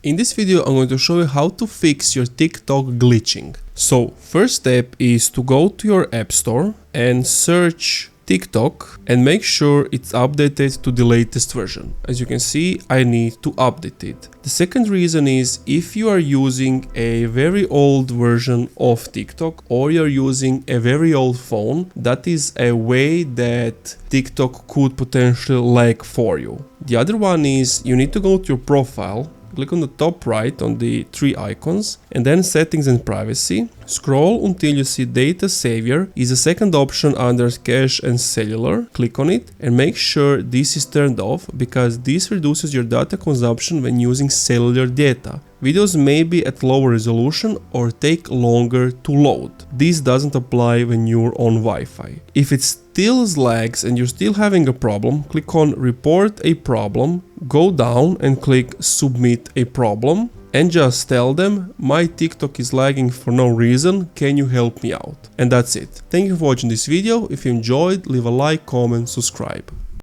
In this video I'm going to show you how to fix your TikTok glitching. So first step is to go to your app store and search TikTok and make sure it's updated to the latest version. As you can see, I need to update it. The second reason is if you are using a very old version of TikTok or you're using a very old phone, that is a way that TikTok could potentially lag for you. The other one is you need to go to your profile, click on the top right on the three icons and then settings and privacy. Scroll until you see data savior is the second option under cache and cellular. Click on it and make sure this is turned off because this reduces your data consumption when using cellular data. Videos may be at lower resolution or take longer to load. This doesn't apply when you're on Wi-Fi. If it still lags and you're still having a problem, click on report a problem, go down and click submit a problem and just tell them my TikTok is lagging for no reason, can you help me out? And that's it. Thank you for watching this video. If you enjoyed, leave a like, comment, subscribe.